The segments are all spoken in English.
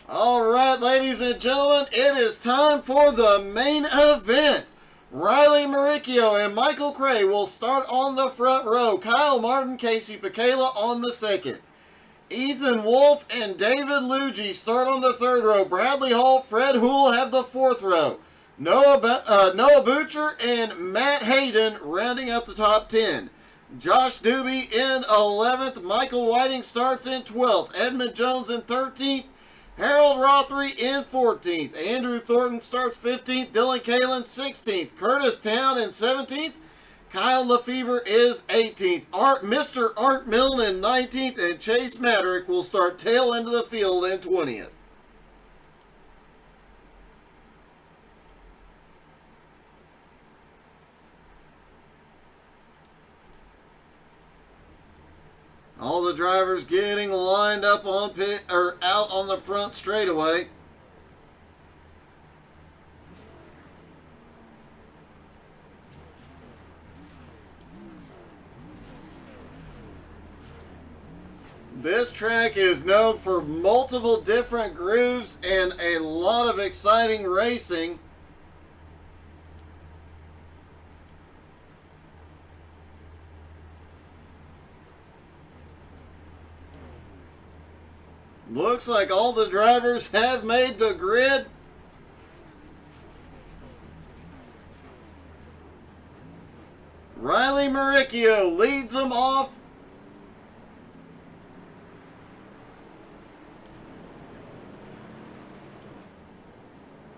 All right, ladies and gentlemen, it is time for the main event. Riley Maricchio and Michael Cray will start on the front row. Kyle Martin, Casey Picala on the second. Ethan Wolf and David Luigi start on the third row. Bradley Hall, Fred Houle have the fourth row. Noah Butcher and Matt Hayden rounding out the top 10. Josh Doobie in 11th. Michael Whiting starts in 12th. Edmund Jones in 13th. Harold Rothery in 14th. Andrew Thornton starts 15th. Dylan Kalen 16th. Curtis Town in 17th. Kyle Lefevre is 18th. Mr. Art Milne in 19th. And Chase Madrick will start tail end of the field in 20th. All the drivers getting lined up on out on the front straightaway. This track is known for multiple different grooves and a lot of exciting racing. Looks like all the drivers have made the grid. Riley Maricchio leads them off.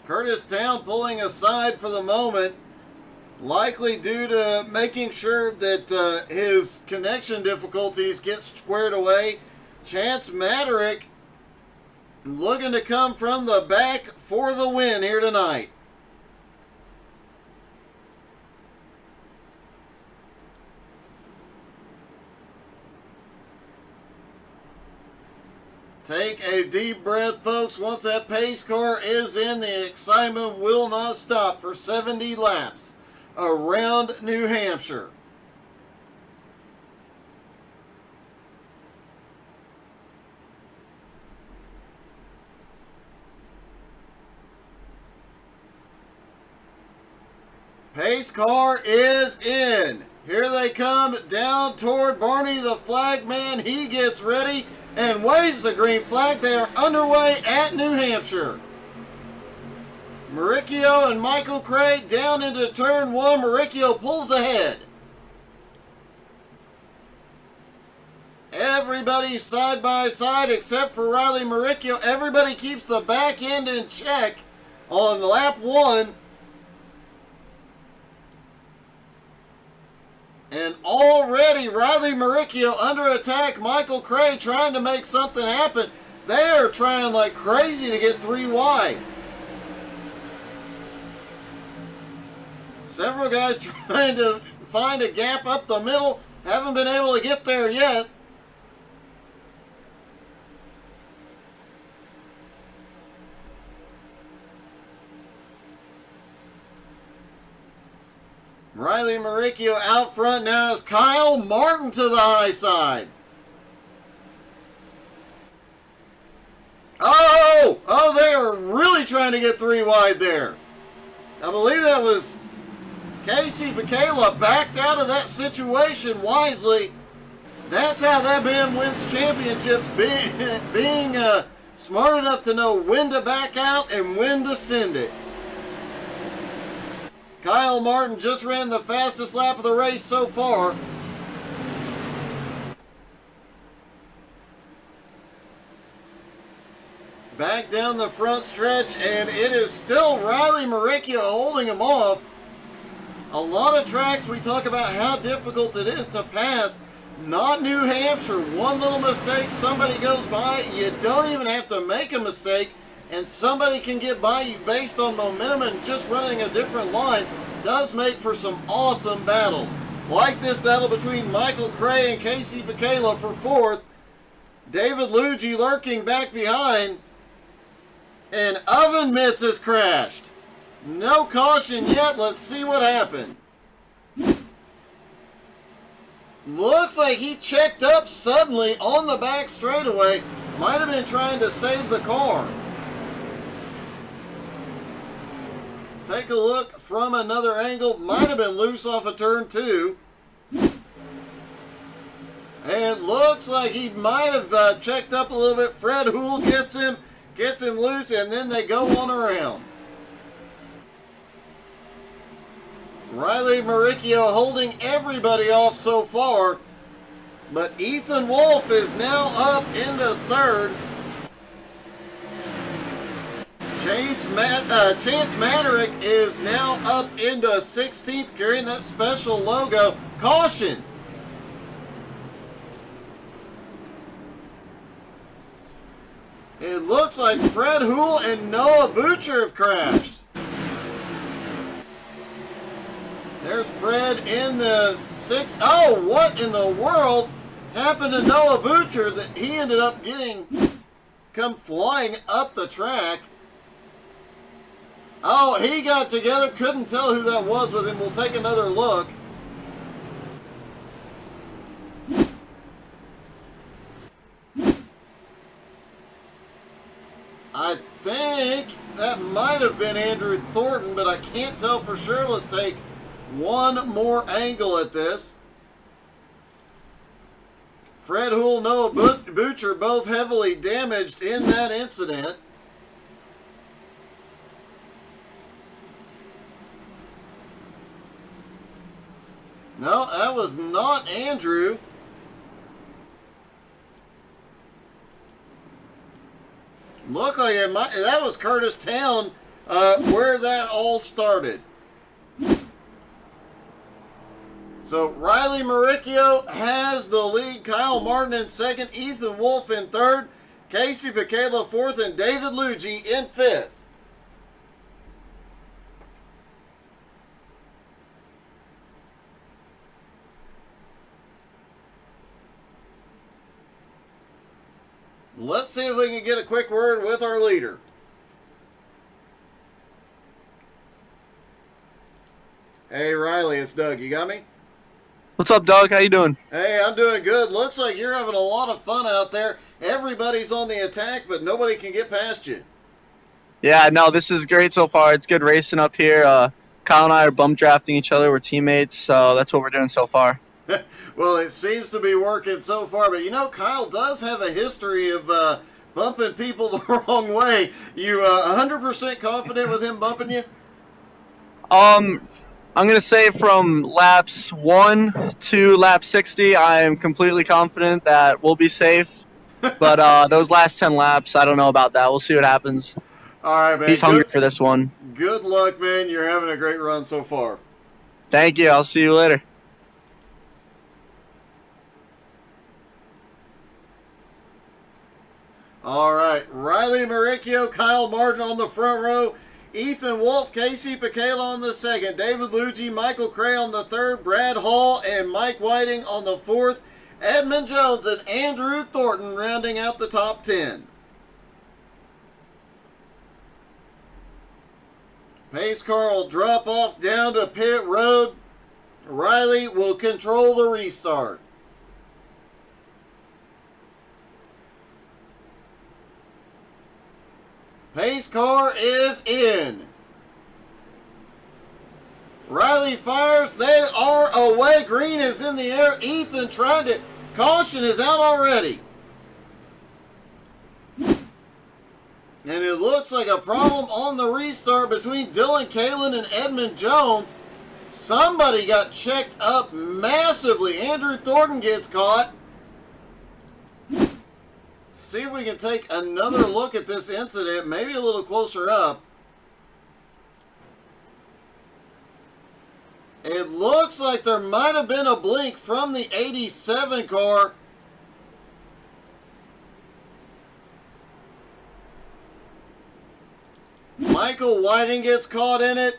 Curtis Town pulling aside for the moment, likely due to making sure that his connection difficulties get squared away. Chance Madrick looking to come from the back for the win here tonight. Take a deep breath, folks. Once that pace car is in, the excitement will not stop for 70 laps around New Hampshire. Pace car is in. Here they come down toward Barney the flag man. He gets ready and waves the green flag. They are underway at New Hampshire. Maricchio and Michael Cray down into turn one. Maricchio pulls ahead. Everybody side by side except for Riley Maricchio. Everybody keeps the back end in check on lap one. And already Riley Maricchio under attack. Michael Cray trying to make something happen. They're trying like crazy to get three wide. Several guys trying to find a gap up the middle. Haven't been able to get there yet. Riley Maricchio out front now is Kyle Martin to the high side. Oh, they are really trying to get three wide there. I believe that was Casey Picala backed out of that situation wisely. That's how that man wins championships, being smart enough to know when to back out and when to send it. Kyle Martin just ran the fastest lap of the race so far. Back down the front stretch, and it is still Riley Maricchio holding him off. A lot of tracks we talk about how difficult it is to pass. Not New Hampshire. One little mistake, somebody goes by. You don't even have to make a mistake, and somebody can get by you based on momentum, and just running a different line does make for some awesome battles. Like this battle between Michael Cray and Casey Picala for fourth. David Luigi lurking back behind. And Oven Mitts has crashed. No caution yet. Let's see what happened. Looks like he checked up suddenly on the back straightaway. Might have been trying to save the car. take a look from another angle. Might have been loose off of turn 2. And looks like he might have checked up a little bit. Fred Houle gets him loose, and then they go on around. Riley Maricchio holding everybody off so far, but Ethan Wolf is now up into third. Chance Maderick is now up into 16th, carrying that special logo. Caution! It looks like Fred Houle and Noah Butcher have crashed. There's Fred in the 6th. Oh, what in the world happened to Noah Butcher that he ended up come flying up the track? Oh, he got together. Couldn't tell who that was with him. We'll take another look. I think that might have been Andrew Thornton, but I can't tell for sure. Let's take one more angle at this. Fred Houle, Noah Butcher, both heavily damaged in that incident. No, that was not Andrew. Looked like that was Curtis Town, where that all started. So Riley Maricchio has the lead. Kyle Martin in second. Ethan Wolf in third. Casey Picala fourth. And David Luigi in fifth. Let's see if we can get a quick word with our leader. Hey, Riley, it's Doug. You got me? What's up, Doug? How you doing? Hey, I'm doing good. Looks like you're having a lot of fun out there. Everybody's on the attack, but nobody can get past you. Yeah, no, this is great so far. It's good racing up here. Kyle and I are bump drafting each other. We're teammates, so that's what we're doing so far. Well, it seems to be working so far, but you know, Kyle does have a history of bumping people the wrong way. You 100% confident with him bumping you? I'm going to say from laps 1 to lap 60, I am completely confident that we'll be safe. But those last 10 laps, I don't know about that. We'll see what happens. All right, man. He's hungry for this one. Good luck, man. You're having a great run so far. Thank you. I'll see you later. All right, Riley Maricchio, Kyle Martin on the front row, Ethan Wolf, Casey Picala on the second, David Luigi, Michael Cray on the third, Brad Hall and Mike Whiting on the fourth, Edmund Jones and Andrew Thornton rounding out the top 10. Pace car will drop off down to pit road. Riley will control the restart. Pace car is in. Riley fires. They are away. Green is in the air. Ethan trying to. Caution is out already. And it looks like a problem on the restart between Dylan Kalin and Edmund Jones. Somebody got checked up massively. Andrew Thornton gets caught. See if we can take another look at this incident, maybe a little closer up. It looks like there might have been a blink from the 87 car. Michael Whiting gets caught in it.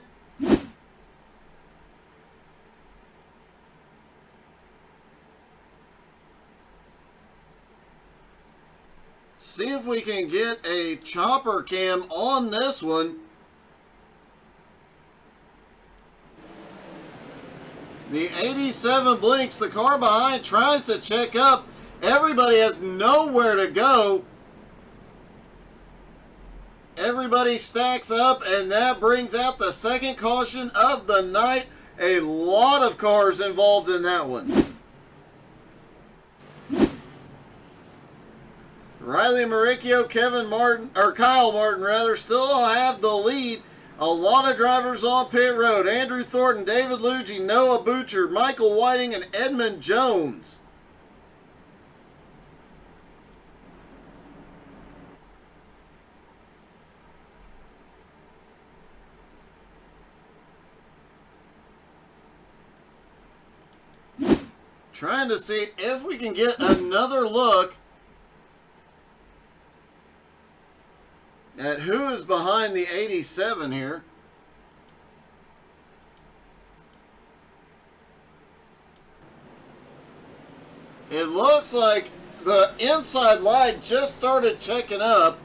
See if we can get a chopper cam on this one. The 87 blinks. The car behind tries to check up. Everybody has nowhere to go. Everybody stacks up, and that brings out the second caution of the night. A lot of cars involved in that one. Riley Maricchio, Kyle Martin rather, still have the lead. A lot of drivers on pit road. Andrew Thornton, David Luigi, Noah Butcher, Michael Whiting, and Edmund Jones. Trying to see if we can get another look at who is behind the 87 here. It looks like the inside line just started checking up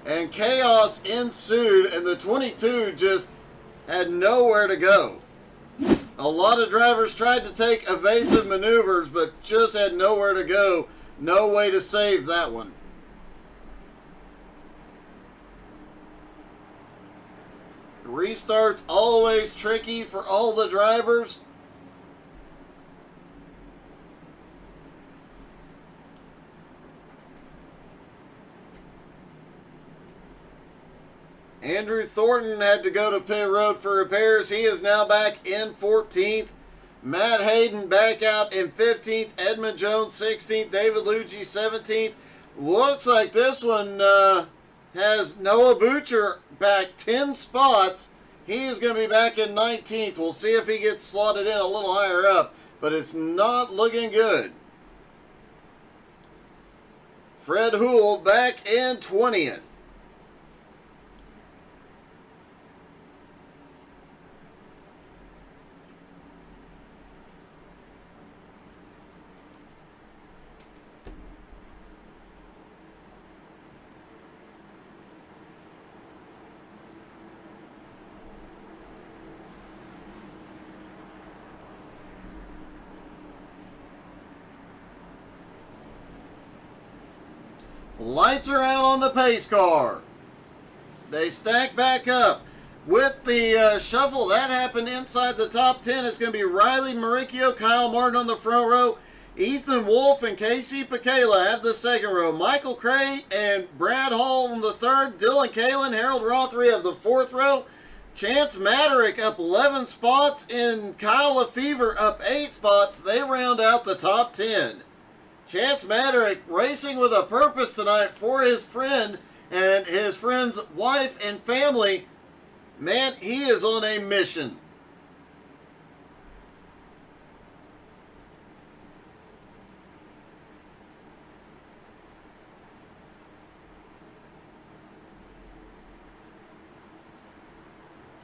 and chaos ensued, and the 22 just had nowhere to go. A lot of drivers tried to take evasive maneuvers, but just had nowhere to go. No way to save that one. Restart's always tricky for all the drivers. Andrew Thornton had to go to pit road for repairs. He is now back in 14th. Matt Hayden back out in 15th. Edmund Jones 16th. David Luigi 17th. Looks like this one has Noah Butcher back 10 spots. He is going to be back in 19th. We'll see if he gets slotted in a little higher up, but it's not looking good. Fred Houle back in 20th. Lights are out on the pace car. They stack back up. With the shuffle, that happened inside the top 10. It's going to be Riley Maricchio, Kyle Martin on the front row. Ethan Wolf and Casey Pekela have the second row. Michael Cray and Brad Hall on the third. Dylan Kalin, Harold Rothery of the fourth row. Chance Maderick up 11 spots, and Kyle Lefevre up 8 spots. They round out the top 10. Chance Maderick racing with a purpose tonight for his friend and his friend's wife and family. Man, he is on a mission.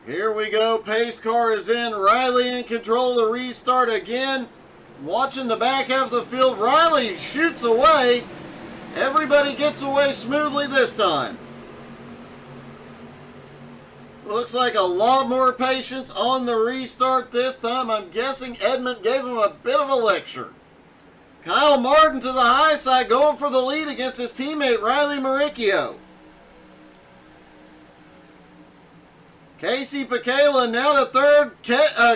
Here we go. Pace car is in. Riley in control of the restart again. Watching the back half of the field, Riley shoots away. Everybody gets away smoothly this time. Looks like a lot more patience on the restart this time. I'm guessing Edmund gave him a bit of a lecture. Kyle Martin to the high side, going for the lead against his teammate Riley Maricchio. Casey Pekela now to third.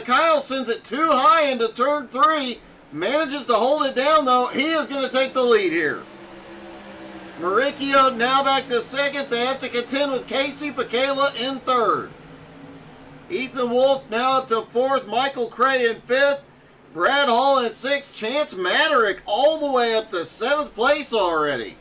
Kyle sends it too high into turn 3. Manages to hold it down, though. He is going to take the lead here. Maricchio now back to second. They have to contend with Casey Pekela in third. Ethan Wolf now up to fourth. Michael Cray in fifth. Brad Hall in sixth. Chance Maderick all the way up to seventh place already.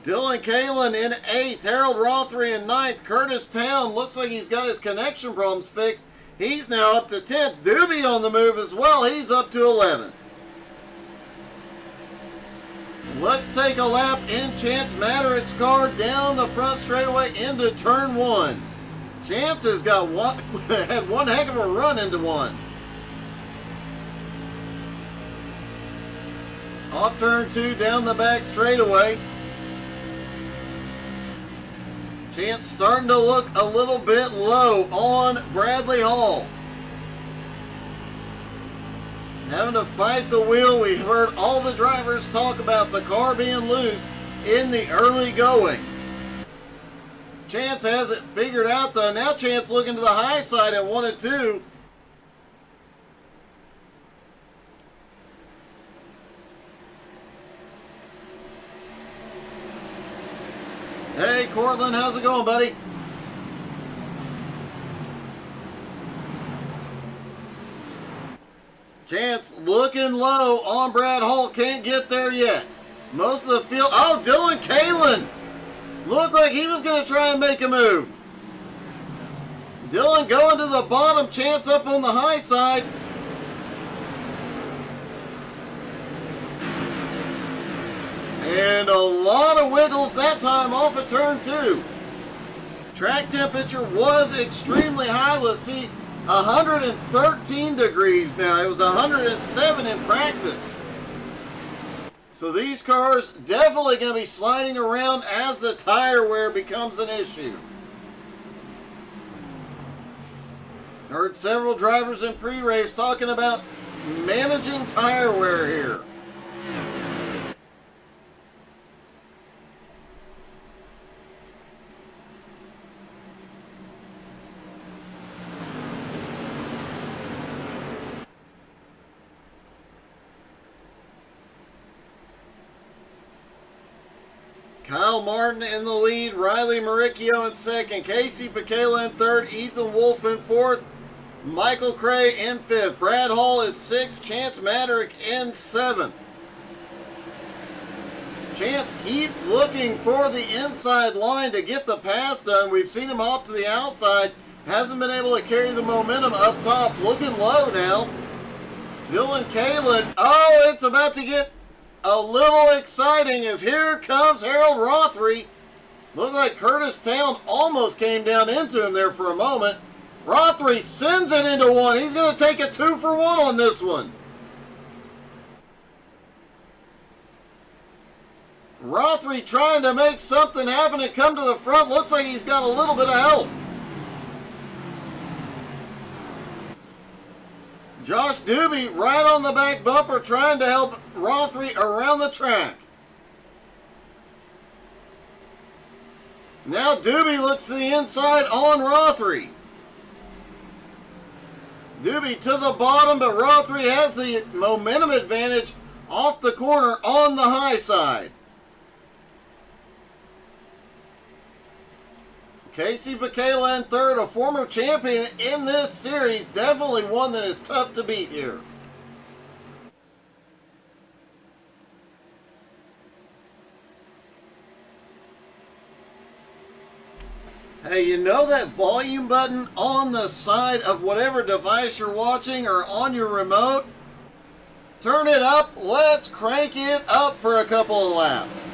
Dylan Kalin in 8th. Harold Rothery in 9th. Curtis Town looks like he's got his connection problems fixed. He's now up to 10th. Doobie on the move as well. He's up to 11th. Let's take a lap in Chance Maderick's car down the front straightaway into turn 1. Chance has got had one heck of a run into one. Off turn 2 down the back straightaway. Chance starting to look a little bit low on Bradley Hall. Having to fight the wheel. We heard all the drivers talk about the car being loose. in the early going. Chance has it figured out though. Now Chance looking to the high side at 1 and 2. Hey Cortland, how's it going, buddy? Chance looking low on Brad Hall. Can't get there yet. Most of the field. Oh, Dylan Kalen. Looked like he was going to try and make a move. Dylan going to the bottom. Chance up on the high side. And a lot of wiggles that time off of turn 2. Track temperature was extremely high. Let's see, 113 degrees now. It was 107 in practice. So these cars definitely going to be sliding around as the tire wear becomes an issue. Heard several drivers in pre-race talking about managing tire wear here. Kyle Martin in the lead, Riley Maricchio in second, Casey Pekela in third, Ethan Wolf in fourth, Michael Cray in fifth, Brad Hall is sixth, Chance Maderick in seventh. Chance keeps looking for the inside line to get the pass done. We've seen him off to the outside, hasn't been able to carry the momentum up top, looking low now. Dylan Kalen, oh, it's about to get a little exciting as here comes Harold Rothery. Looked like Curtis Town almost came down into him there for a moment. Rothery sends it into one. He's going to take a 2 for 1 on this one. Rothery trying to make something happen and come to the front. Looks like he's got a little bit of help. Josh Doobie right on the back bumper trying to help Rothery around the track. Now Doobie looks to the inside on Rothery. Doobie to the bottom, but Rothery has the momentum advantage off the corner on the high side. Casey Pekela in third, a former champion in this series. Definitely one that is tough to beat here. Hey, you know that volume button on the side of whatever device you're watching or on your remote? Turn it up. Let's crank it up for a couple of laps.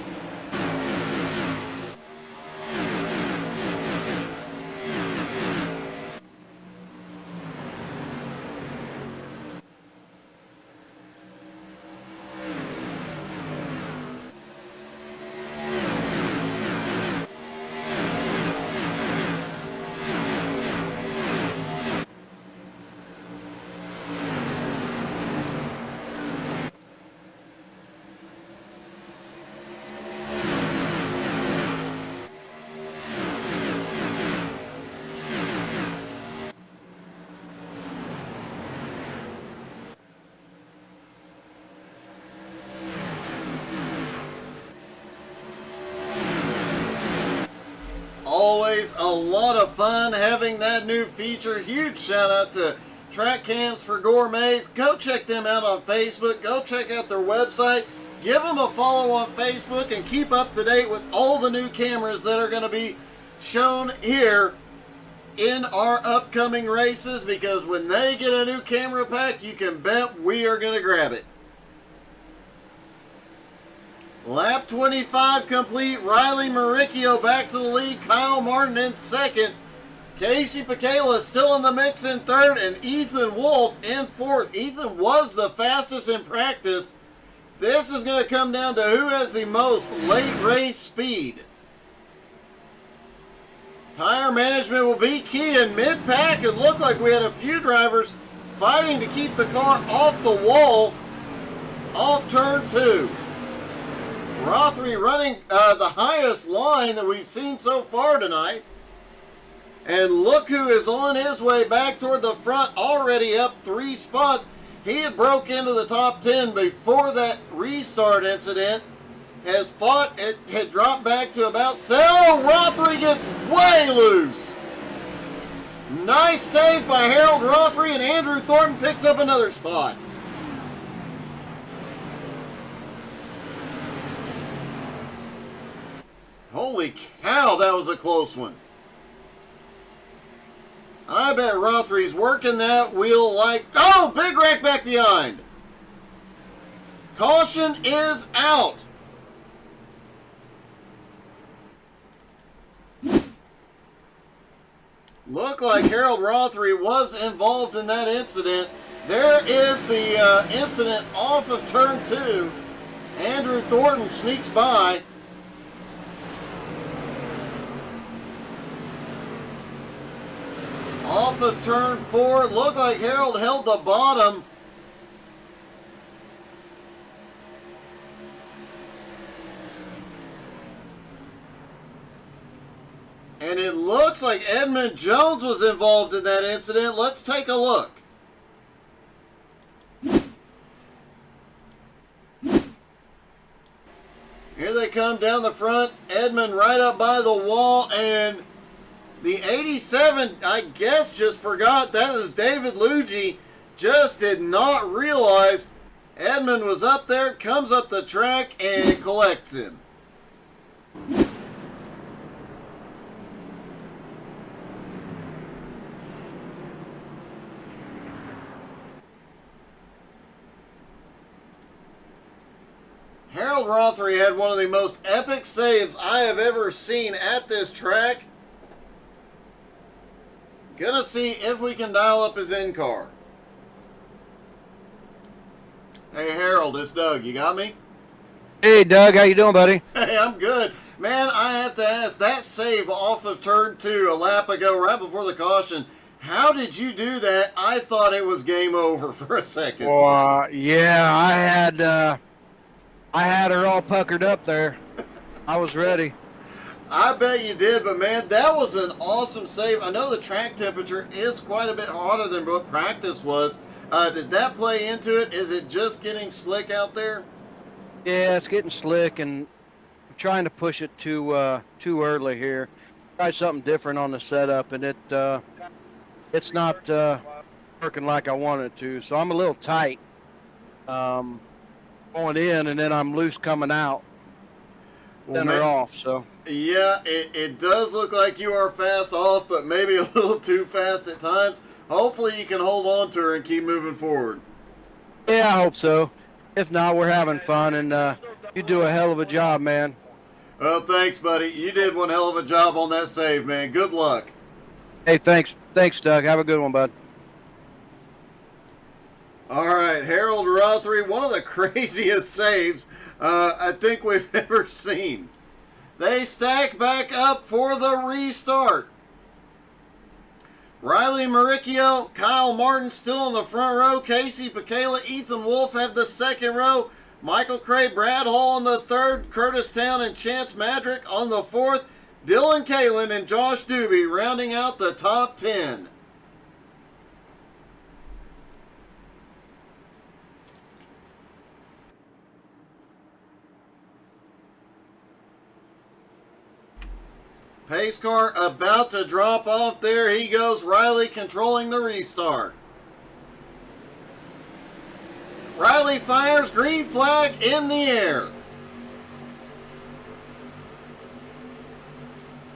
Always a lot of fun having that new feature. Huge shout out to Track Cams for Gourmets. Go check them out on Facebook. Go check out their website. Give them a follow on Facebook and keep up to date with all the new cameras that are going to be shown here in our upcoming races, because when they get a new camera pack, you can bet we are going to grab it. Lap 25 complete. Riley Maricchio back to the lead. Kyle Martin in second. Casey Pekela still in the mix in third. And Ethan Wolf in fourth. Ethan was the fastest in practice. This is going to come down to who has the most late race speed. Tire management will be key in mid-pack. It looked like we had a few drivers fighting to keep the car off the wall off turn 2. Rothery running the highest line that we've seen so far tonight. And look who is on his way back toward the front, already up 3 spots. He had broke into the top 10 before that restart incident. Has fought, it had dropped back to about 7. Oh, Rothery gets way loose. Nice save by Harold Rothery, and Andrew Thornton picks up another spot. Holy cow, that was a close one. I bet Rothery's working that wheel like... Oh, big wreck back behind. Caution is out. Looked like Harold Rothery was involved in that incident. There is the incident off of turn 2. Andrew Thornton sneaks by. Off of turn 4, looked like Harold held the bottom. And it looks like Edmund Jones was involved in that incident. Let's take a look. Here they come down the front. Edmund right up by the wall, and the 87, I guess, just forgot that is David Luigi. Just did not realize Edmund was up there, comes up the track, and collects him. Harold Rothery had one of the most epic saves I have ever seen at this track. Gonna see if we can dial up his in-car. Hey Harold, it's Doug. You got me? Hey Doug, how you doing, buddy? Hey, I'm good. Man, I have to ask, that save off of turn 2 a lap ago, right before the caution, how did you do that? I thought it was game over for a second. Yeah, I had her all puckered up there. I was ready. I bet you did, but man, that was an awesome save. I know the track temperature is quite a bit hotter than what practice was. Did that play into it? Is it just getting slick out there? Yeah, it's getting slick, and I'm trying to push it too early here. Try something different on the setup, and it's not working like I wanted it to. So I'm a little tight going in, and then I'm loose coming out. Then they're off, so. Yeah, it does look like you are fast off, but maybe a little too fast at times. Hopefully you can hold on to her and keep moving forward. Yeah, I hope so. If not, we're having fun, and you do a hell of a job, man. Well, thanks, buddy. You did one hell of a job on that save, man. Good luck. Hey, thanks, Doug. Have a good one, bud. All right, Harold Rothery, one of the craziest saves I think we've ever seen. They stack back up for the restart. Riley Maricchio, Kyle Martin still in the front row. Casey Pekela, Ethan Wolf have the second row. Michael Cray, Brad Hall on the third. Curtis Town and Chance Madrick on the fourth. Dylan Kalin and Josh Doobie rounding out the top 10. Pace car about to drop off. There he goes. Riley controlling the restart. Riley fires, green flag in the air.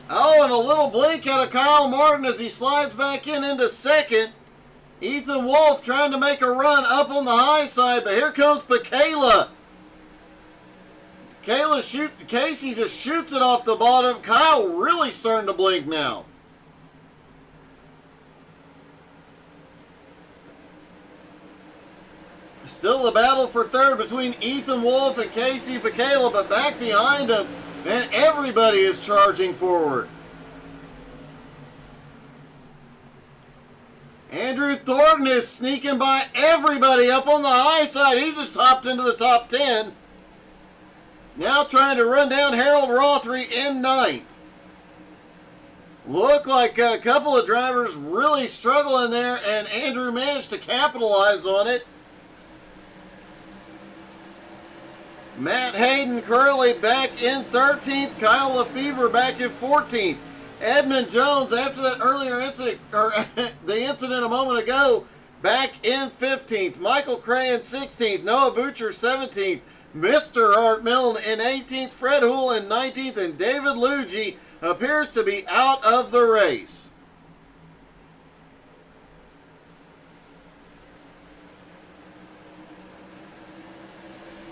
Oh, and a little blink out of Kyle Martin as he slides back into second. Ethan Wolf trying to make a run up on the high side, but here comes Pekela. Casey just shoots it off the bottom. Kyle really starting to blink now. Still the battle for third between Ethan Wolf and Casey Pekela, but back behind him, man, everybody is charging forward. Andrew Thornton is sneaking by everybody up on the high side. He just hopped into the top 10. Now trying to run down Harold Rothery in ninth. Look like a couple of drivers really struggling there, and Andrew managed to capitalize on it. Matt Hayden currently back in 13th. Kyle Lefevre back in 14th. Edmund Jones, after that earlier incident, or the incident a moment ago, back in 15th. Michael Cray in 16th. Noah Butcher 17th. Mr. Art Milne in 18th. Fred Houle in 19th. And David Luigi appears to be out of the race.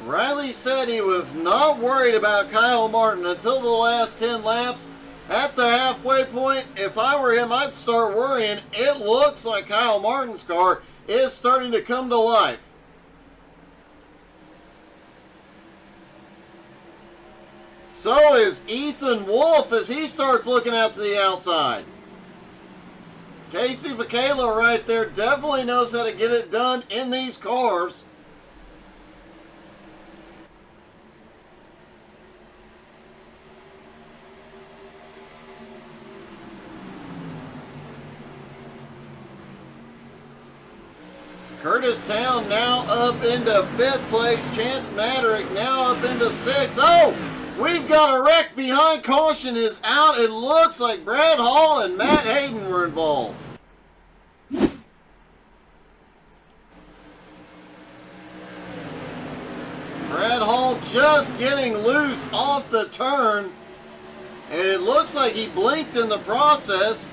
Riley said he was not worried about Kyle Martin until the last 10 laps. At the halfway point, if I were him, I'd start worrying. It looks like Kyle Martin's car is starting to come to life. So is Ethan Wolf as he starts looking out to the outside. Casey Bacala right there definitely knows how to get it done in these cars. Curtis Town now up into 5th place. Chance Maderick now up into 6th. Oh, we've got a wreck behind. Caution is out. It looks like Brad Hall and Matt Hayden were involved. Brad Hall just getting loose off the turn. And it looks like he blinked in the process.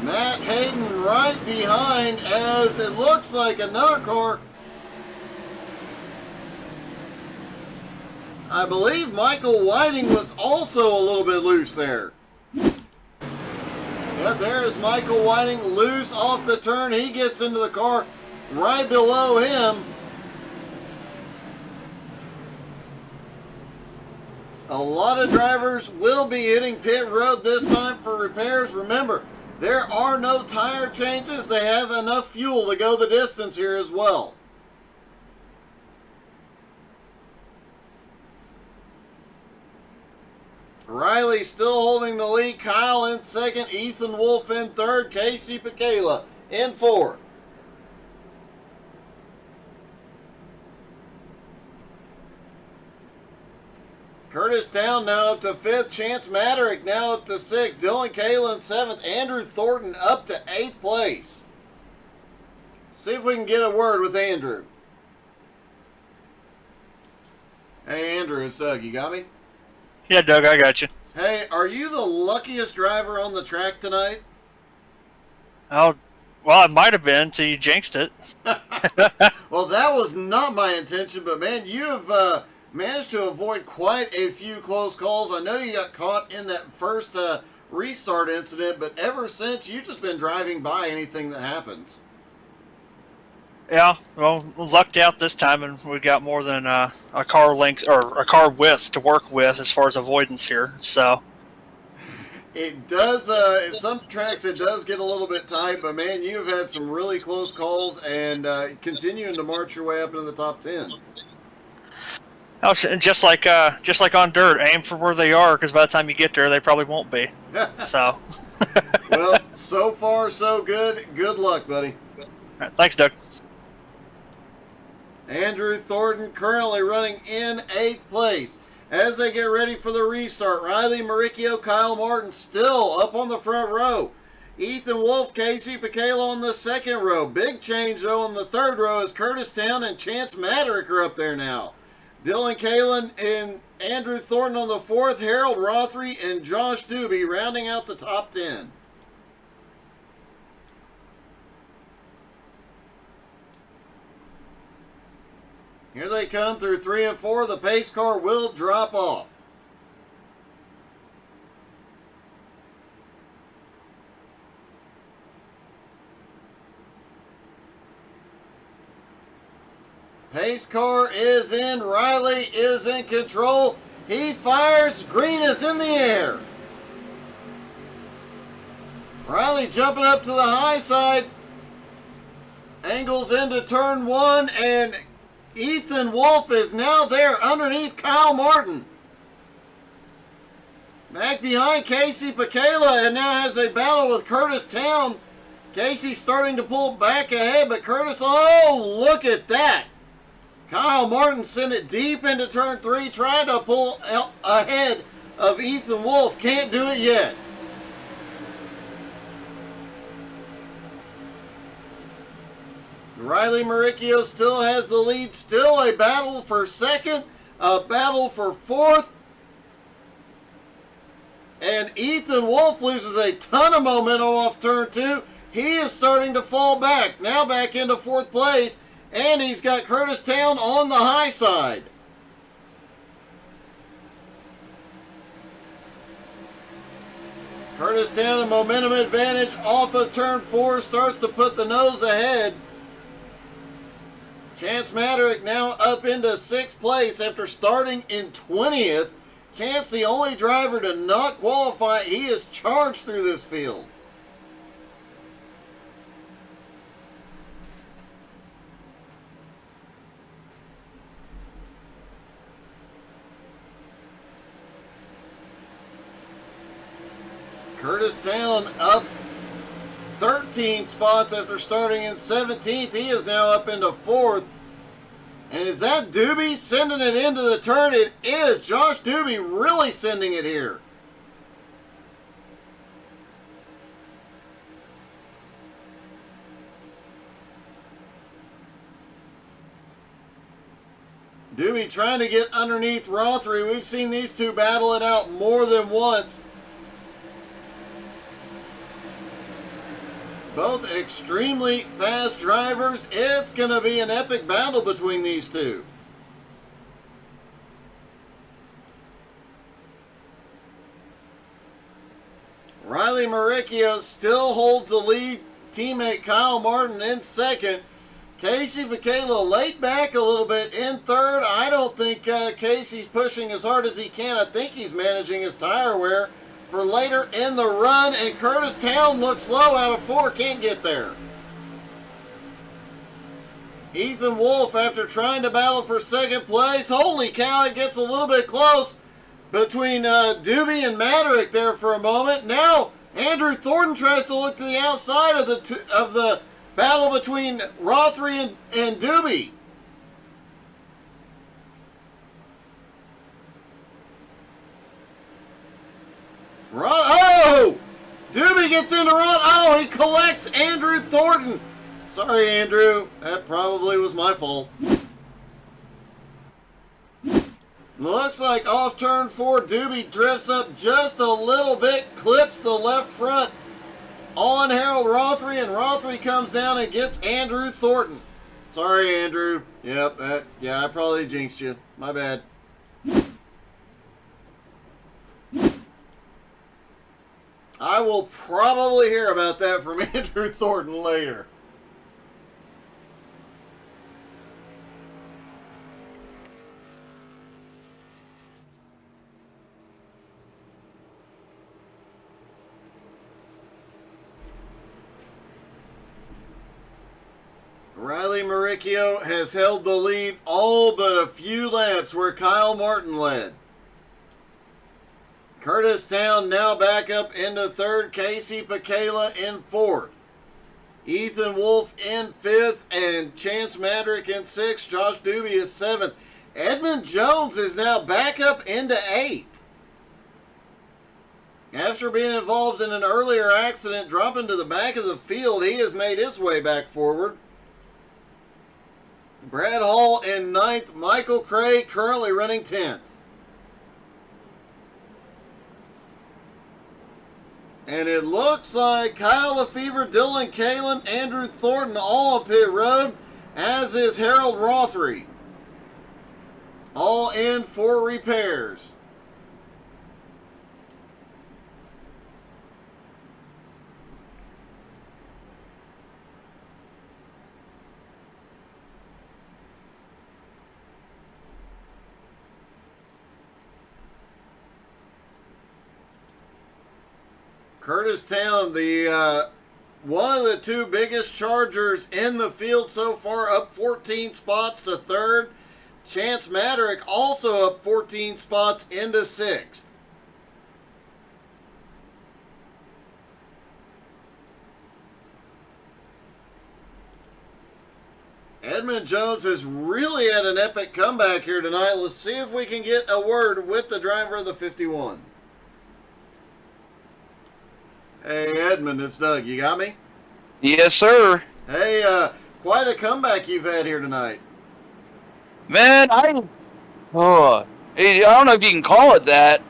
Matt Hayden right behind as it looks like another car. I believe Michael Whiting was also a little bit loose there. Yeah, there is Michael Whiting loose off the turn. He gets into the car right below him. A lot of drivers will be hitting pit road this time for repairs. Remember, there are no tire changes. They have enough fuel to go the distance here as well. Riley still holding the lead. Kyle in 2nd. Ethan Wolf in 3rd. Casey Bacala in 4th. Curtis Town now up to 5th. Chance Maderick now up to 6th. Dylan Kalen 7th. Andrew Thornton up to 8th place. See if we can get a word with Andrew. Hey Andrew, it's Doug. You got me? Yeah, Doug, I got you. Hey, are you the luckiest driver on the track tonight? Oh, well, it might have been until you jinxed it. Well, that was not my intention, but man, you have managed to avoid quite a few close calls. I know you got caught in that first restart incident, but ever since, you've just been driving by anything that happens. Yeah, well, lucked out this time, and we got more than a car length or a car width to work with as far as avoidance here. So it does. Some tracks it does get a little bit tight, but man, you've had some really close calls and continuing to march your way up into the top 10. Oh, just like on dirt, aim for where they are, because by the time you get there, they probably won't be. So, well, so far so good. Good luck, buddy. All right, thanks, Doug. Andrew Thornton currently running in 8th place. As they get ready for the restart, Riley Maricchio, Kyle Martin still up on the front row. Ethan Wolf, Casey Bacala on the 2nd row. Big change, though, on the 3rd row as Curtis Town and Chance Maderick are up there now. Dylan Kalen and Andrew Thornton on the 4th. Harold Rothery and Josh Doobie rounding out the top 10. Here they come through 3 and 4. The pace car will drop off. Pace car is in. Riley is in control. He fires. Green is in the air. Riley jumping up to the high side. Angles into turn 1, and Ethan Wolf is now there underneath Kyle Martin. Back behind Casey Pekela, and now has a battle with Curtis Town. Casey starting to pull back ahead, but Curtis, oh, look at that. Kyle Martin sent it deep into turn 3, trying to pull ahead of Ethan Wolf. Can't do it yet. Riley Maricchio still has the lead. Still a battle for second, a battle for fourth. And Ethan Wolf loses a ton of momentum off turn 2. He is starting to fall back. Now back into fourth place. And he's got Curtis Town on the high side. Curtis Town, a momentum advantage off of turn 4, starts to put the nose ahead. Chance Maderick now up into 6th place after starting in 20th. Chance, the only driver to not qualify. He is charged through this field. Curtis Town up 13 spots after starting in 17th. He is now up into 4th. And is that Doobie sending it into the turn? It is. Josh Doobie really sending it here. Doobie trying to get underneath Rothery. We've seen these two battle it out more than once. Both extremely fast drivers. It's going to be an epic battle between these two. Riley Maricchio still holds the lead. Teammate Kyle Martin in second. Casey Pekela late back a little bit in third. I don't think Casey's pushing as hard as he can. I think he's managing his tire wear for later in the run, and Curtis Town looks low out of 4, can't get there. Ethan Wolf, after trying to battle for second place, holy cow, it gets a little bit close between Doobie and Maderick there for a moment. Now Andrew Thornton tries to look to the outside of the battle between Rothery and Doobie. Oh! Doobie gets into run. Oh, he collects Andrew Thornton. Sorry, Andrew. That probably was my fault. Looks like off turn 4, Doobie drifts up just a little bit, clips the left front on Harold Rothery, and Rothery comes down and gets Andrew Thornton. Sorry, Andrew. Yep, I probably jinxed you. My bad. I will probably hear about that from Andrew Thornton later. Riley Maricchio has held the lead all but a few laps where Kyle Martin led. Curtis Town now back up into third. Casey Pekela in fourth. Ethan Wolf in fifth, and Chance Maderick in sixth. Josh Doobie is seventh. Edmund Jones is now back up into eighth. After being involved in an earlier accident, dropping to the back of the field, he has made his way back forward. Brad Hall in ninth. Michael Cray currently running 10th. And it looks like Kyle Lefevre, Dylan Kalin, Andrew Thornton all on pit road, as is Harold Rothery. All in for repairs. Curtis Town, the one of the two biggest chargers in the field so far, up 14 spots to third. Chance Maderick also up 14 spots into sixth. Edmund Jones has really had an epic comeback here tonight. Let's see if we can get a word with the driver of the 51. Hey, Edmund, it's Doug. You got me? Yes, sir. Hey, quite a comeback you've had here tonight. Man, I don't know if you can call it that.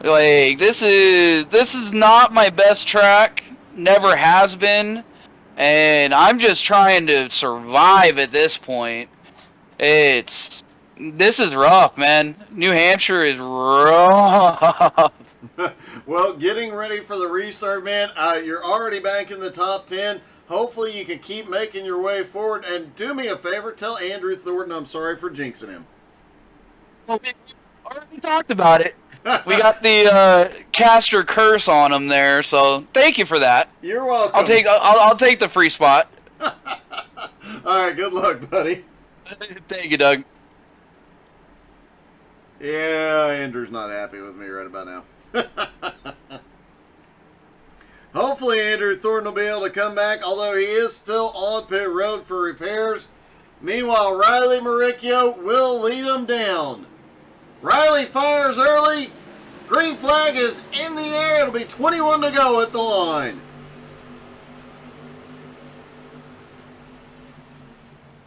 Like, this is not my best track. Never has been. And I'm just trying to survive at this point. This is rough, man. New Hampshire is rough. Well, getting ready for the restart, man. You're already back in the top 10. Hopefully you can keep making your way forward. And do me a favor, tell Andrew Thornton I'm sorry for jinxing him. Well, we already talked about it. We got the caster curse on him there, so thank you for that. You're welcome. I'll take the free spot. All right, good luck, buddy. Thank you, Doug. Yeah, Andrew's not happy with me right about now. Hopefully Andrew Thornton will be able to come back, although he is still on pit road for repairs. Meanwhile, Riley Maricchio will lead him down. Riley fires early. Green flag is in the air. It'll be 21 to go at the line.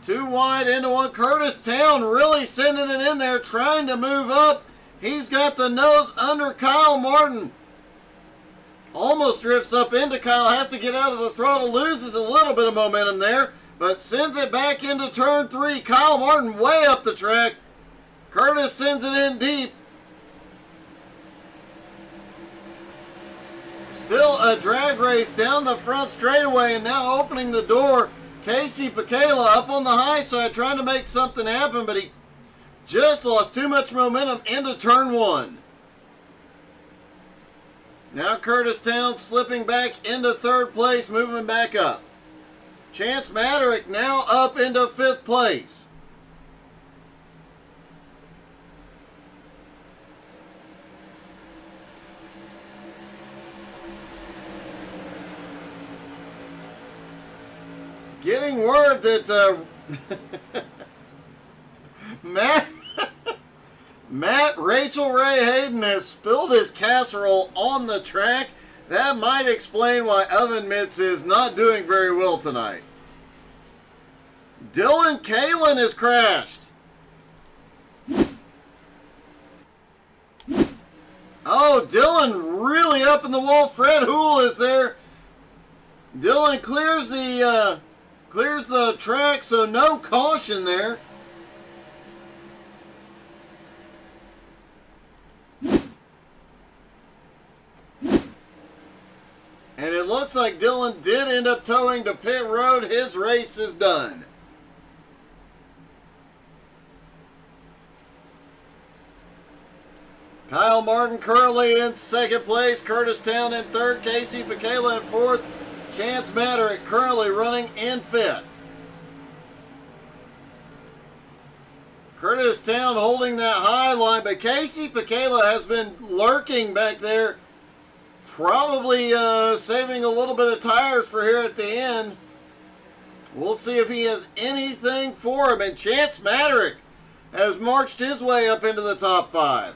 Two wide into one. Curtis Town really sending it in there, trying to move up. He's got the nose under Kyle Martin. Almost drifts up into Kyle. Has to get out of the throttle. Loses a little bit of momentum there, but sends it back into turn 3. Kyle Martin way up the track. Curtis sends it in deep. Still a drag race down the front straightaway, and now opening the door. Casey Pacala up on the high side trying to make something happen, but he just lost too much momentum into turn 1. Now Curtis Town slipping back into third place, moving back up. Chance Maderick now up into 5th place. Getting word that Matt Rachel Ray Hayden has spilled his casserole on the track. That might explain why Oven Mitts is not doing very well tonight. Dylan Kalin has crashed. Oh, Dylan really up in the wall. Fred Hool is there. Dylan clears the track, so no caution there. And it looks like Dylan did end up towing to pit road. His race is done. Kyle Martin currently in 2nd place. Curtis Town in 3rd. Casey Pacala in 4th. Chance Maderick currently running in 5th. Curtis Town holding that high line, but Casey Pacala has been lurking back there, probably saving a little bit of tires for here at the end. We'll see if he has anything for him, and Chance Maderick has marched his way up into the top 5.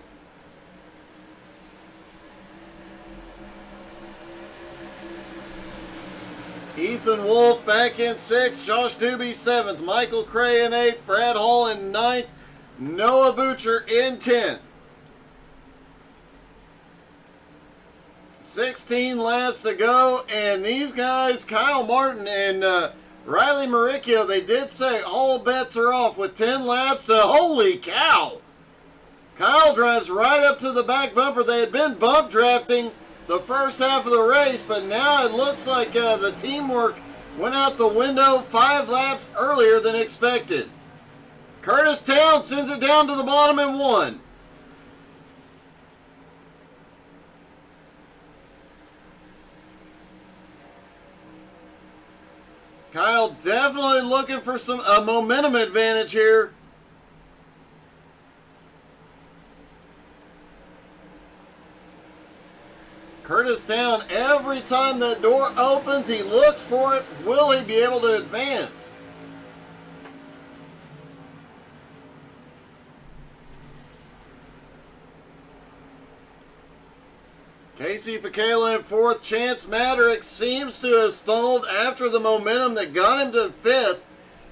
Ethan Wolf back in 6th, Josh Doobie 7th, Michael Cray in 8th, Brad Hall in 9th, Noah Butcher in 10th. 16 laps to go, and these guys, Kyle Martin and Riley Maricchio, they did say all bets are off with 10 laps to, holy cow! Kyle drives right up to the back bumper. They had been bump drafting the first half of the race, but now it looks like the teamwork went out the window 5 laps earlier than expected. Curtis Town sends it down to the bottom in 1. Kyle definitely looking for a momentum advantage here. Curtis Town, every time that door opens, he looks for it. Will he be able to advance? Casey Pekela in fourth. Chance Maderick seems to have stalled after the momentum that got him to fifth.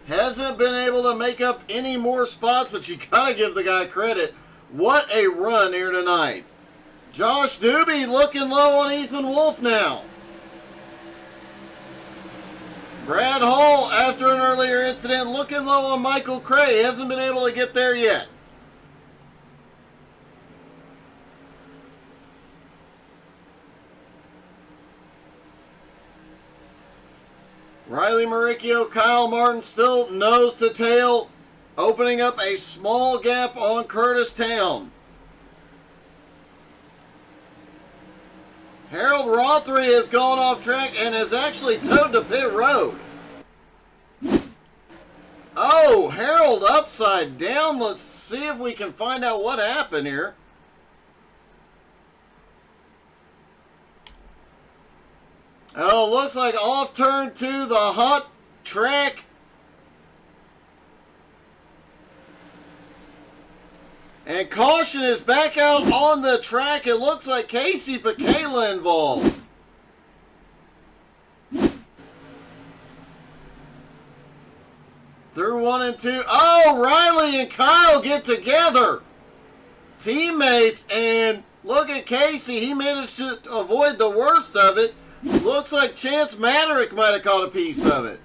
Hasn't been able to make up any more spots, but you gotta give the guy credit. What a run here tonight. Josh Doobie looking low on Ethan Wolf now. Brad Hall, after an earlier incident, looking low on Michael Cray. Hasn't been able to get there yet. Riley Maricchio, Kyle Martin still nose to tail, opening up a small gap on Curtis Town. Harold Rothery has gone off track and has actually towed to pit road. Oh, Harold upside down. Let's see if we can find out what happened here. Oh, looks like off turn to the hot track. And caution is back out on the track. It looks like Casey Pekela involved. Through 1 and 2. Oh, Riley and Kyle get together. Teammates, and look at Casey. He managed to avoid the worst of it. Looks like Chance Maderick might have caught a piece of it.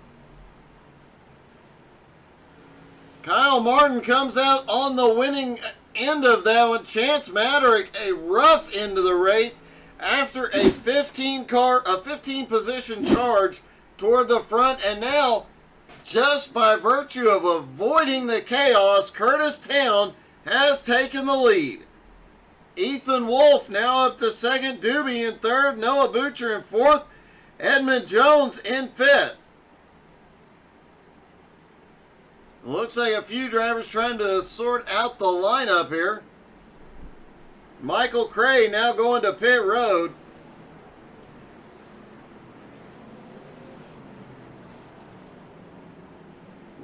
Kyle Martin comes out on the winning end of that one. Chance Maderick, a rough end of the race after a 15 position charge toward the front. And now, just by virtue of avoiding the chaos, Curtis Town has taken the lead. Ethan Wolf now up to second, Doobie in third, Noah Butcher in fourth, Edmund Jones in fifth. Looks like a few drivers trying to sort out the lineup here. Michael Cray now going to pit road.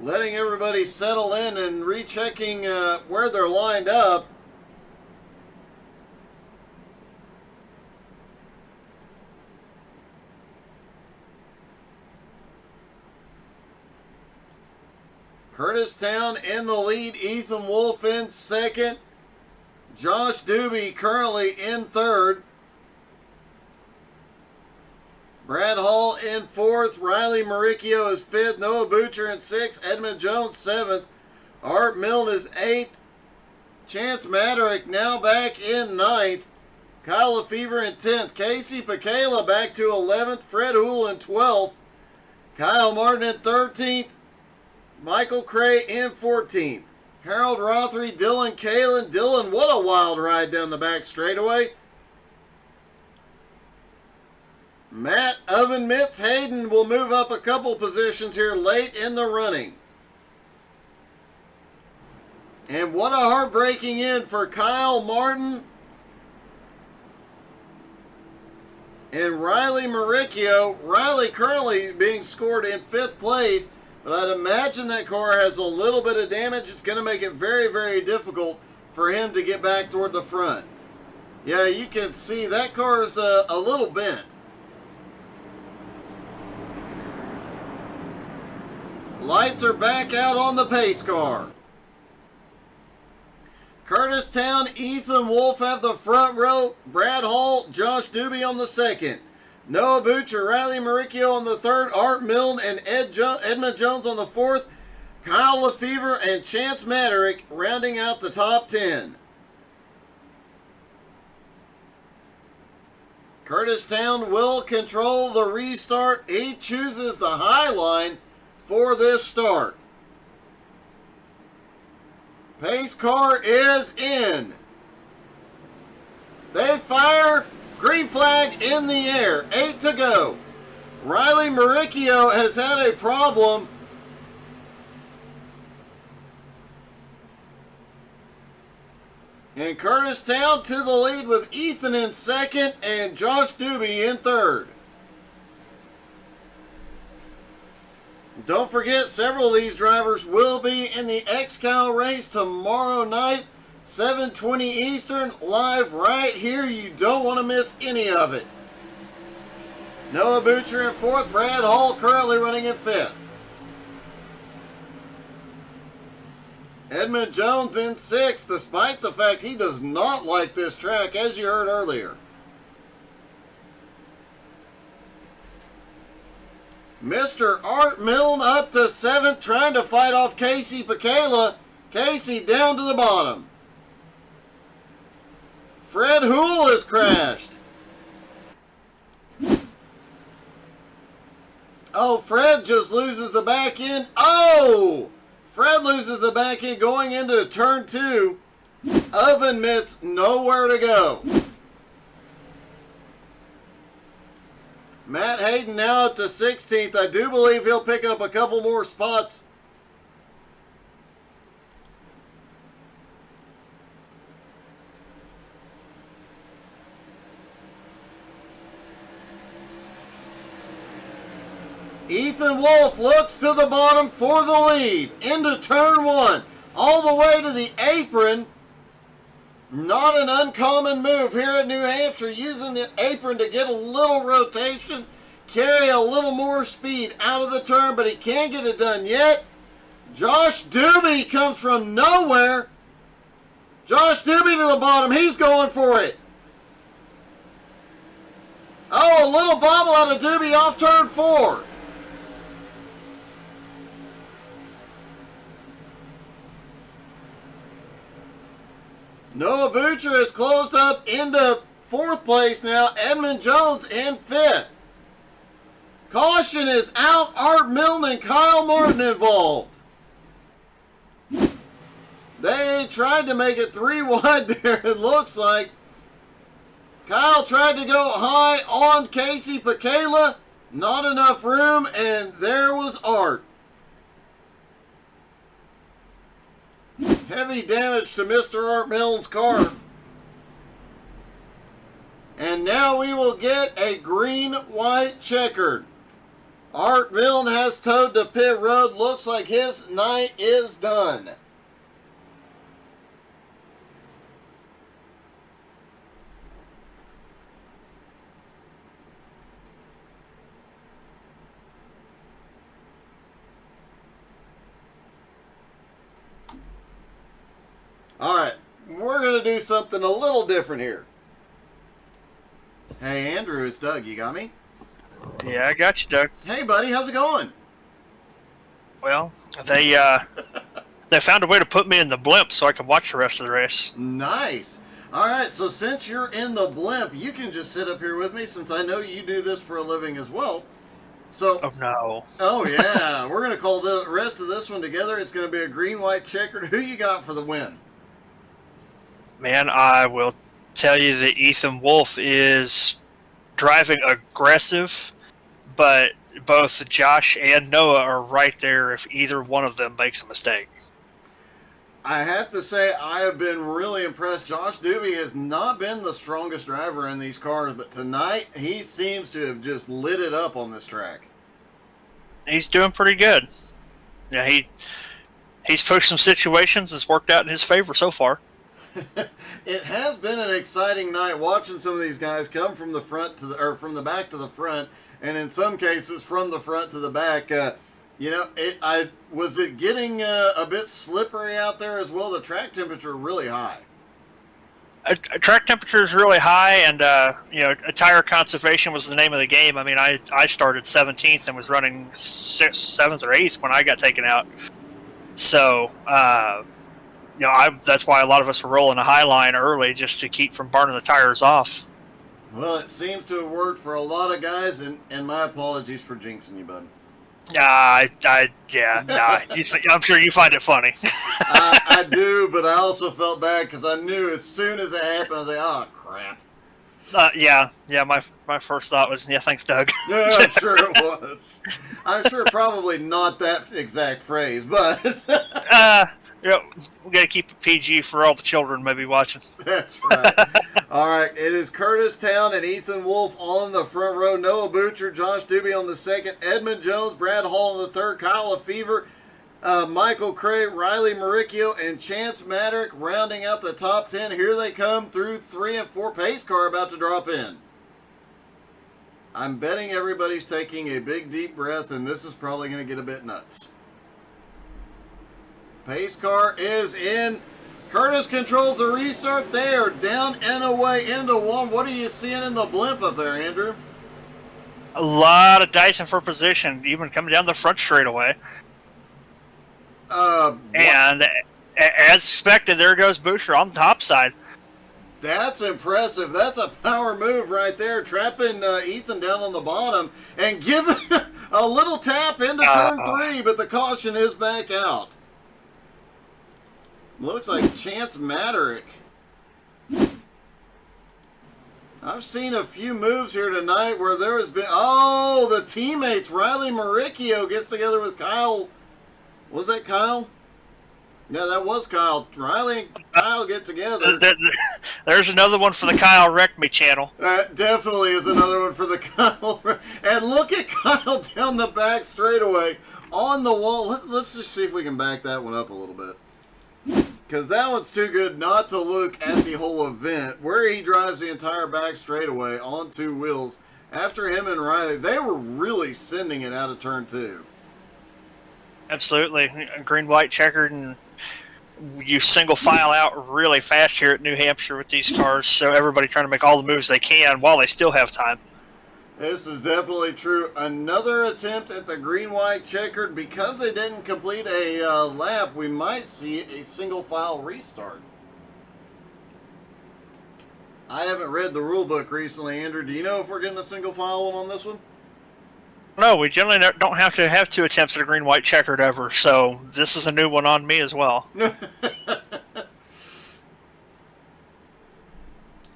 Letting everybody settle in and rechecking where they're lined up. Curtis Town in the lead, Ethan Wolf in second, Josh Doobie currently in third, Brad Hall in fourth, Riley Maricchio is fifth, Noah Butcher in sixth, Edmund Jones seventh, Art Milne is eighth, Chance Maderick now back in ninth, Kyle Lefevre in 10th, Casey Pekela back to 11th, Fred Houle in 12th, Kyle Martin in 13th, Michael Cray in 14th. Harold Rothery, Dylan Kalen. Dylan, what a wild ride down the back straightaway. Matt Oven Mitts Hayden will move up a couple positions here late in the running. And what a heartbreaking end for Kyle Martin and Riley Maricchio. Riley currently being scored in 5th place. But I'd imagine that car has a little bit of damage. It's going to make it very, very difficult for him to get back toward the front. Yeah, you can see that car is a little bent. Lights are back out on the pace car. Curtis Town, Ethan Wolf have the front row. Brad Hall, Josh Doobie on the second. Noah Butcher, Riley Maricchio on the third, Art Milne and Edmund Jones on the fourth, Kyle Lefevre and Chance Maderick rounding out the top 10. Curtis Town will control the restart. He chooses the high line for this start. Pace car is in. They fire. Green flag in the air. 8 to go. Riley Maricchio has had a problem. And Curtis Town to the lead with Ethan in second and Josh Doobie in third. Don't forget, several of these drivers will be in the XCal race tomorrow night, 7:20 Eastern, live right here. You don't want to miss any of it. Noah Butcher in fourth, Brad Hall currently running in fifth. Edmund Jones in sixth, despite the fact he does not like this track, as you heard earlier. Mr. Art Milne up to seventh, trying to fight off Casey Pacala. Casey down to the bottom. Fred Houle has crashed. Oh, Fred just loses the back end. Oh! Fred loses the back end going into turn two. Oven mitts nowhere to go. Matt Hayden now up to 16th. I do believe he'll pick up a couple more spots. Ethan Wolf looks to the bottom for the lead. Into turn one. All the way to the apron. Not an uncommon move here at New Hampshire. Using the apron to get a little rotation. Carry a little more speed out of the turn. But he can't get it done yet. Josh Doobie comes from nowhere. Josh Doobie to the bottom. He's going for it. Oh, a little bobble out of Doobie off turn four. Noah Butcher has closed up into fourth place now. Edmund Jones in fifth. Caution is out. Art Milne and Kyle Martin involved. They tried to make it 3 wide there, it looks like. Kyle tried to go high on Casey Pacala. Not enough room, and there was Art. Heavy damage to Mr. Art Milne's car. And now we will get a green-white checkered. Art Milne has towed to pit road. Looks like his night is done. All right, we're going to do something a little different here. Hey, Andrew, it's Doug. You got me? Yeah, I got you, Doug. Hey, buddy, how's it going? Well, they found a way to put me in the blimp so I can watch the rest of the race. Nice. All right, so since you're in the blimp, you can just sit up here with me since I know you do this for a living as well. So, Oh, no. oh yeah, we're going to call the rest of this one together. It's going to be a green-white checkered. Who you got for the win? Man, I will tell you that Ethan Wolf is driving aggressive, but both Josh and Noah are right there if either one of them makes a mistake. I have to say, I have been really impressed. Josh Doobie has not been the strongest driver in these cars, but tonight he seems to have just lit it up on this track. He's doing pretty good. Yeah, he's pushed some situations that's worked out in his favor so far. It has been an exciting night watching some of these guys come from the front to the, or from the back to the front, and in some cases from the front to the back. Was it getting a bit slippery out there as well? The track temperature really high. Track temperature is really high, and tire conservation was the name of the game. I mean, I started 17th and was running 7th or 8th when I got taken out. So. That's why a lot of us were rolling a high line early just to keep from burning the tires off. Well, it seems to have worked for a lot of guys, and my apologies for jinxing you, bud. I'm sure you find it funny. I do, but I also felt bad because I knew as soon as it happened, I was like, oh, crap. My my first thought was, yeah, thanks, Doug. Yeah, I'm sure it was. I'm sure probably not that exact phrase, but We got to keep it PG for all the children maybe watching. that's right. All right, it is Curtis Town and Ethan Wolf on the front row. Noah Butcher, Josh Doobie on the second. Edmund Jones, Brad Hall on the third. Kyle Lefevre, Michael Cray, Riley Maricchio, and Chance Maddock rounding out the top 10. Here they come through 3 and 4. Pace car about to drop in. I'm betting everybody's taking a big deep breath, and this is probably going to get a bit nuts. Pace car is in. Curtis controls the restart. They are down and away into one. What are you seeing in the blimp up there, Andrew? A lot of dicing for position, even coming down the front straightaway. And as expected, there goes Boucher on the top side. That's impressive. That's a power move right there, trapping Ethan down on the bottom and giving a little tap into turn 3, but the caution is back out. Looks like Chance Maddock. I've seen a few moves here tonight where there has been... Oh, the teammates. Riley Maricchio gets together with Kyle. Was that Kyle? Yeah, that was Kyle. Riley and Kyle get together. There's another one for the Kyle Wreck Me channel. That definitely is another one for the Kyle. And look at Kyle down the back straightaway on the wall. Let's just see if we can back that one up a little bit. Because that one's too good not to look at the whole event. Where he drives the entire back straightaway on 2 wheels. After him and Riley, they were really sending it out of turn 2. Absolutely. Green, white, checkered, and you single file out really fast here at New Hampshire with these cars. So everybody trying to make all the moves they can while they still have time. This is definitely true. Another attempt at the green-white checkered. Because they didn't complete a lap, we might see a single-file restart. I haven't read the rule book recently, Andrew. Do you know if we're getting a single-file one on this one? No, we generally don't have to have 2 attempts at a green-white checkered ever, so this is a new one on me as well.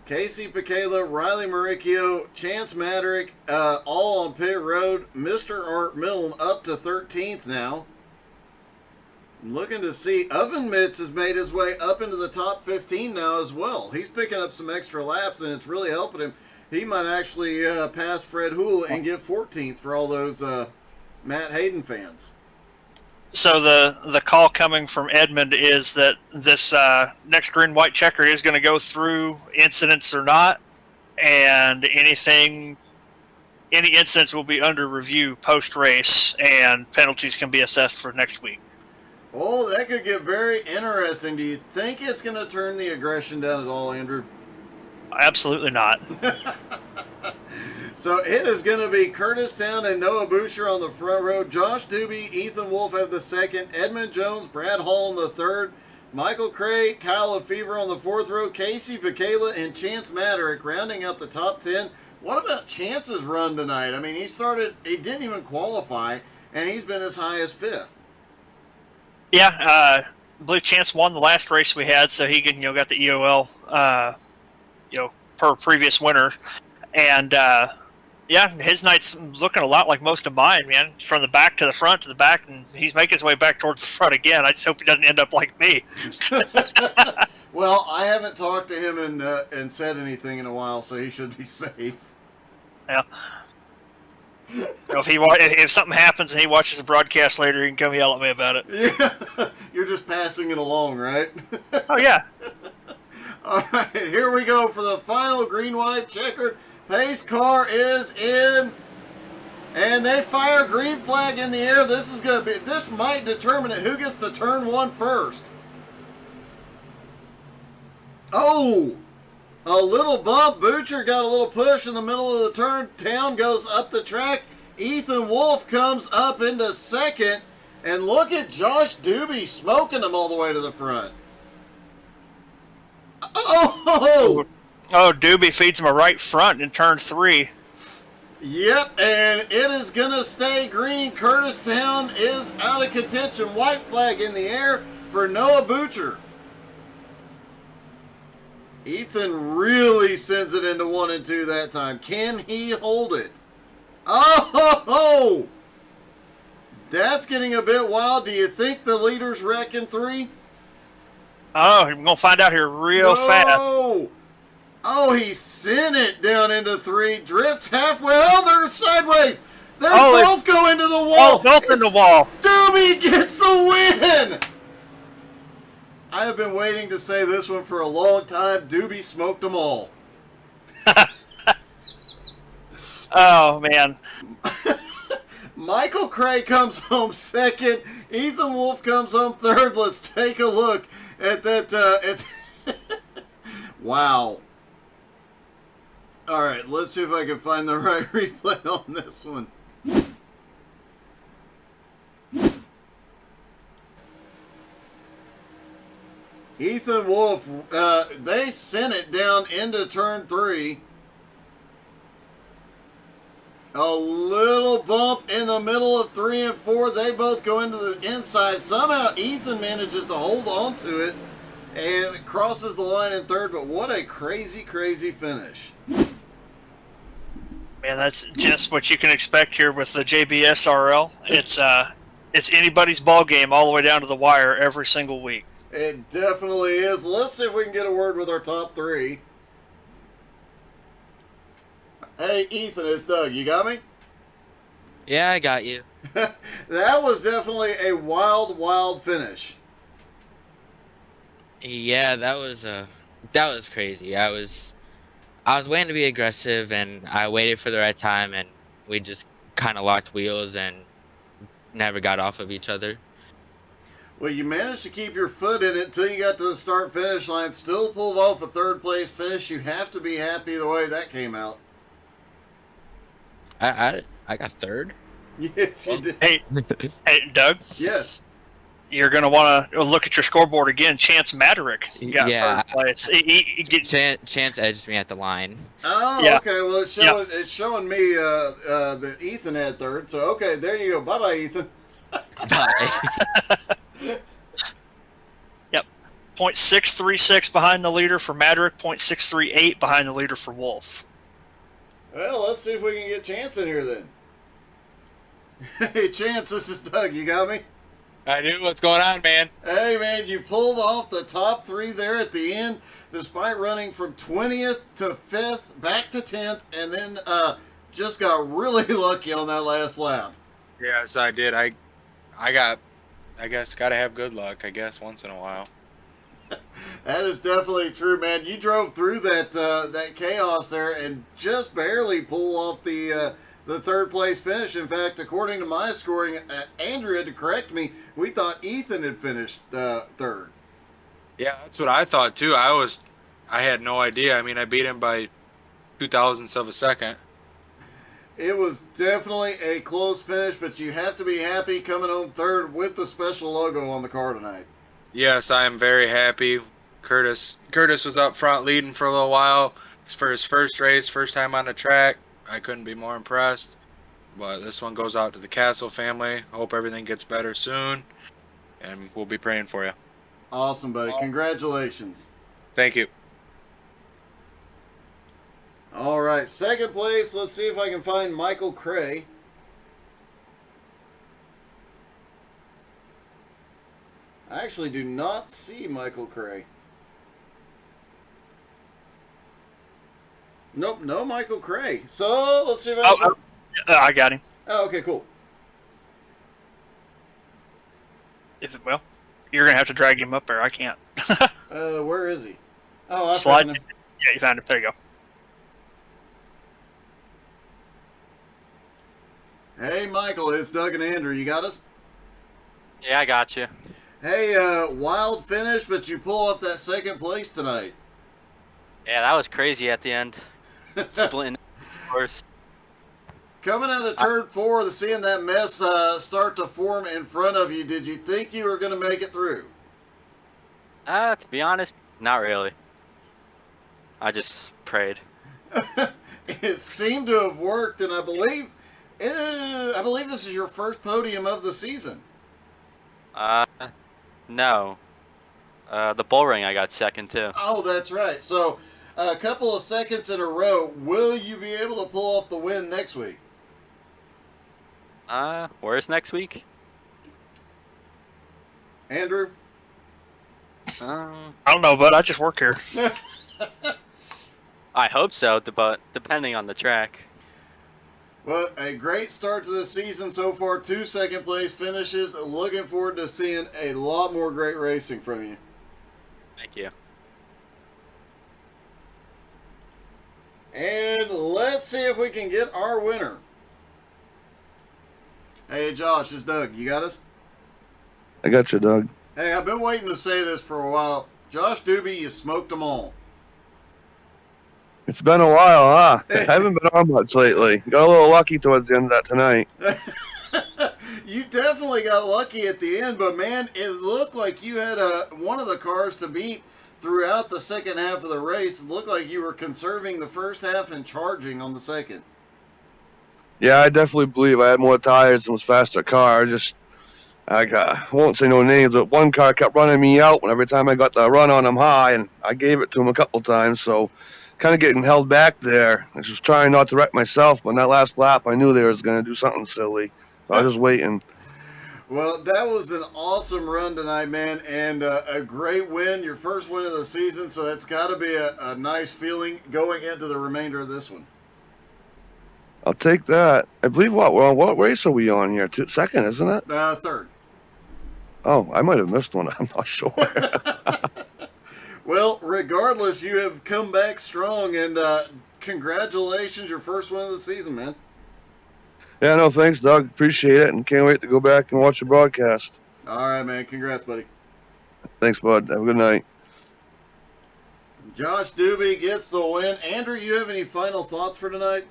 Casey Picala, Riley Maricchio, Chance Maddock, all on pit road. Mr. Art Milne up to 13th now. Looking to see, Oven Mitts has made his way up into the top 15 now as well. He's picking up some extra laps, and it's really helping him. He might actually pass Fred Houle and get 14th for all those Matt Hayden fans. So the call coming from Edmund is that this next green-white checker is going to go through incidents or not, and any incidents will be under review post-race, and penalties can be assessed for next week. Oh, that could get very interesting. Do you think it's going to turn the aggression down at all, Andrew? Absolutely not. So it is going to be Curtis Town and Noah Boucher on the front row. Josh Doobie, Ethan Wolf have the second. Edmund Jones, Brad Hall on the third. Michael Cray, Kyle Lefevre on the fourth row. Casey Picala and Chance Maddock rounding out the top 10. What about Chance's run tonight? I mean, he didn't even qualify, and he's been as high as 5th. Yeah, I believe Chance won the last race we had, so he got the EOL, per previous winner. And, his night's looking a lot like most of mine, man. From the back to the front to the back, and he's making his way back towards the front again. I just hope he doesn't end up like me. Well, I haven't talked to him and said anything in a while, so he should be safe. Yeah. If something happens and he watches the broadcast later, he can come yell at me about it. Yeah, you're just passing it along, right? Oh, yeah. All right, here we go for the final green-white checkered. Pace car is in, and they fire green flag in the air. This might determine it. Who gets to turn 1 first? Oh, a little bump. Butcher got a little push in the middle of the turn. Town goes up the track. Ethan Wolf comes up into second, and look at Josh Doobie smoking him all the way to the front. Oh! Oh, Doobie feeds him a right front in turn 3. Yep, and it is going to stay green. Curtis Town is out of contention. White flag in the air for Noah Butcher. Ethan really sends it into 1 and 2 that time. Can he hold it? Oh, ho, ho! That's getting a bit wild. Do you think the leader's wreck in 3? Oh, we're gonna find out here real fast. Oh, he sent it down into 3. Drifts halfway. Oh, they're sideways. They're Oh, both go into the wall. Oh, both in the wall. Doobie gets the win. I have been waiting to say this one for a long time. Doobie smoked them all. Oh man. Michael Cray comes home second. Ethan Wolf comes home third. Let's take a look at that. Wow. All right, let's see if I can find the right replay on this one. Ethan Wolf, they sent it down into turn 3. A little bump in the middle of 3 and 4. They both go into the inside. Somehow Ethan manages to hold on to it and crosses the line in third. But what a crazy, crazy finish. Man, that's just what you can expect here with the JBSRL. It's anybody's ball game all the way down to the wire every single week. It definitely is. Let's see if we can get a word with our top 3. Hey, Ethan, it's Doug. You got me? Yeah, I got you. That was definitely a wild, wild finish. Yeah, that was crazy. I was waiting to be aggressive, and I waited for the right time, and we just kind of locked wheels and never got off of each other. Well, you managed to keep your foot in it until you got to the start-finish line. Still pulled off a third-place finish. You have to be happy the way that came out. I got third. Yes, you did. Hey, Doug. Yes. You're gonna want to look at your scoreboard again. Chance Maderick got Yeah, third place. Chance edged me at the line. Oh, Yeah. okay. Well, it's showing me that Ethan had third. So, okay, there you go. Bye-bye, Ethan. But Yep. 0.636 behind the leader for Maderick. 0.638 behind the leader for Wolf. Well, let's see if we can get Chance in here then. Hey, Chance, this is Doug. You got me? I do. What's going on, man? Hey, man, you pulled off the top 3 there at the end, despite running from 20th to 5th, back to 10th, and then just got really lucky on that last lap. Yes, I did. I guess, got to have good luck, I guess, once in a while. That is definitely true, man. You drove through that chaos there and just barely pull off the third place finish. In fact, according to my scoring, Andrew had to correct me. We thought Ethan had finished third. Yeah, that's what I thought too. I had no idea. I mean, I beat him by 0.02 of a second. It was definitely a close finish, but you have to be happy coming home third with the special logo on the car tonight. Yes, I am very happy. Curtis was up front leading for a little while. For his first race, first time on the track. I couldn't be more impressed. But this one goes out to the Castle family. Hope everything gets better soon. And we'll be praying for you. Awesome, buddy. Congratulations. Thank you. All right, second place. Let's see if I can find Michael Cray. I actually do not see Michael Cray. Nope, no Michael Cray. So let's see if I can. I got him. Oh, okay, cool. Well, you're gonna have to drag him up there. I can't. Where is he? Oh, I Slide. found him. Yeah, you found him. There you go. Hey, Michael, it's Doug and Andrew. You got us? Yeah, I got you. Hey, wild finish, but you pull off that second place tonight. Yeah, that was crazy at the end. Splitting, of course. Coming out of turn 4, seeing that mess start to form in front of you, did you think you were going to make it through? To be honest, not really. I just prayed. It seemed to have worked, and I believe this is your first podium of the season. No. The bull ring, I got second too. Oh, that's right. So, a couple of seconds in a row. Will you be able to pull off the win next week? Where's next week? Andrew? Um, I don't know, but I just work here. I hope so, but depending on the track. Well, a great start to the season so far. 2 second place finishes. Looking forward to seeing a lot more great racing from you. Thank you. And let's see if we can get our winner. Hey, Josh, it's Doug. You got us? I got you, Doug. Hey, I've been waiting to say this for a while. Josh Doobie, you smoked them all. It's been a while, huh? I haven't been on much lately. Got a little lucky towards the end of that tonight. You definitely got lucky at the end, but man, it looked like you had one of the cars to beat throughout the second half of the race. It looked like you were conserving the first half and charging on the second. Yeah, I definitely believe I had more tires and was faster car. I won't say no names, but one car kept running me out when every time I got the run on him high, and I gave it to him a couple times, so kind of getting held back there. I was just trying not to wreck myself, but in that last lap, I knew they was going to do something silly. So I was just waiting. Well, that was an awesome run tonight, man, and a great win, your first win of the season, so that's got to be a nice feeling going into the remainder of this one. I'll take that. I believe what race are we on here? Second, isn't it? Third. Oh, I might have missed one. I'm not sure. Well, regardless, you have come back strong, and congratulations, your first win of the season, man. Yeah, no, thanks, Doug. Appreciate it, and can't wait to go back and watch the broadcast. All right, man. Congrats, buddy. Thanks, bud. Have a good night. Josh Doobie gets the win. Andrew, you have any final thoughts for tonight?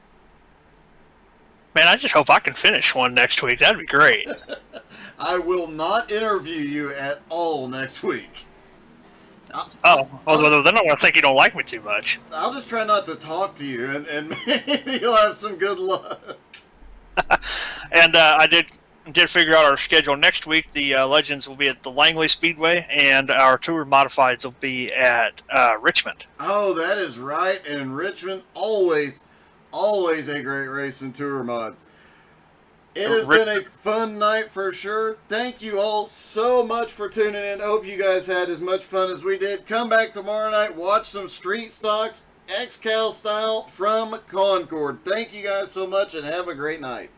Man, I just hope I can finish one next week. That'd be great. I will not interview you at all next week. Well, then I'm going to think you don't like me too much. I'll just try not to talk to you, and maybe you'll have some good luck. And I did figure out our schedule next week. The Legends will be at the Langley Speedway, and our Tour Modifieds will be at Richmond. Oh, that is right. And Richmond, always a great race in Tour Mods. It has been a fun night for sure. Thank you all so much for tuning in. Hope you guys had as much fun as we did. Come back tomorrow night, watch some street stocks, XCal style from Concord. Thank you guys so much and have a great night.